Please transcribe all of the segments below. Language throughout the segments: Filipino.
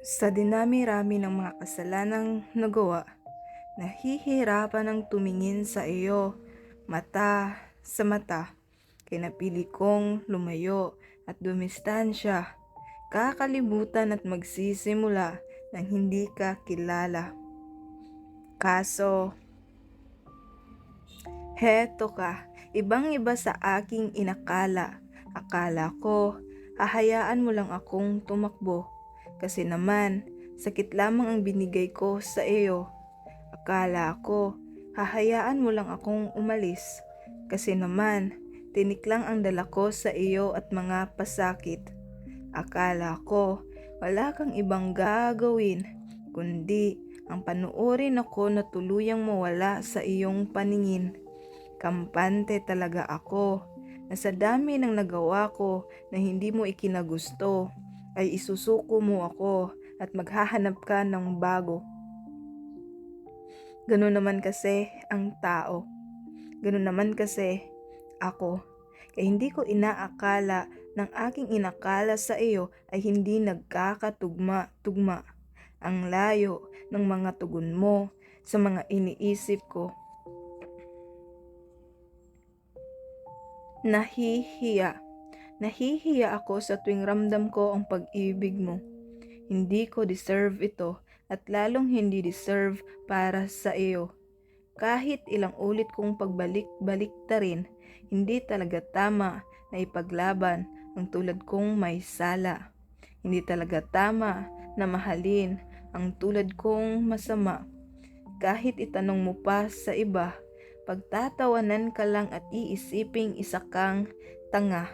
Sa dinami-rami ng mga kasalanang nagawa, nahihirapan ang tumingin sa iyo, mata sa mata. Kaya napili kong lumayo at dumistansya, kakalibutan at magsisimula ng hindi ka kilala. Kaso, heto ka, ibang-iba sa aking inakala. Akala ko, hahayaan mo lang akong tumakbo. Kasi naman, sakit lamang ang binigay ko sa iyo. Akala ko, hahayaan mo lang akong umalis. Kasi naman, tinik lang ang dala ko sa iyo at mga pasakit. Akala ko, wala kang ibang gagawin, kundi ang panuorin ako na tuluyang mawala sa iyong paningin. Kampante talaga ako na sa dami ng nagawa ko na hindi mo ikinagusto, ay isusuko mo ako at maghahanap ka ng bago. Ganun naman kasi ang tao. Ganun naman kasi ako. Kaya hindi ko inaakala ng aking inakala sa iyo ay hindi nagkakatugma-tugma. Ang layo ng mga tugon mo sa mga iniisip ko. Nahihiya. Nahihiya ako sa tuwing ramdam ko ang pag-ibig mo. Hindi ko deserve ito at lalong hindi deserve para sa iyo. Kahit ilang ulit kong pagbalik-balik ta rin, hindi talaga tama na ipaglaban ang tulad kong may sala. Hindi talaga tama na mahalin ang tulad kong masama. Kahit itanong mo pa sa iba, pagtatawanan ka lang at iisiping isa kang tanga.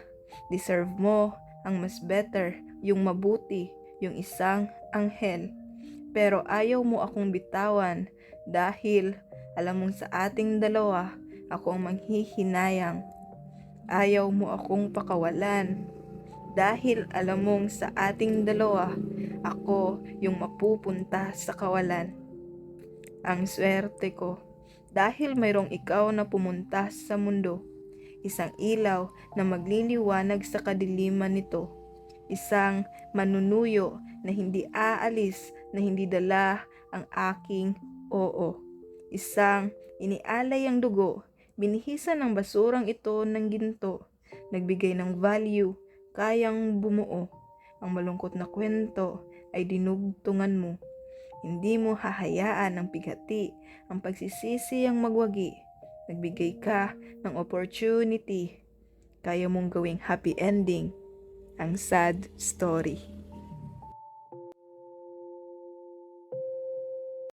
Deserve mo ang mas better, yung mabuti, yung isang anghel. Pero ayaw mo akong bitawan dahil alam mong sa ating dalawa, ako ang manghihinayang. Ayaw mo akong pakawalan dahil alam mong sa ating dalawa, ako yung mapupunta sa kawalan. Ang swerte ko dahil mayroong ikaw na pumunta sa mundo. Isang ilaw na magliliwanag sa kadiliman nito. Isang manunuyo na hindi aalis, na hindi dala ang aking oo. Isang inialay ang dugo, binihisan ng basurang ito ng ginto, nagbigay ng value, kayang bumuo. Ang malungkot na kwento ay dinugtungan mo. Hindi mo hahayaan ng pighati, ang pagsisisi ang magwagi. Nagbigay ka ng opportunity. Kaya mong gawing happy ending ang sad story.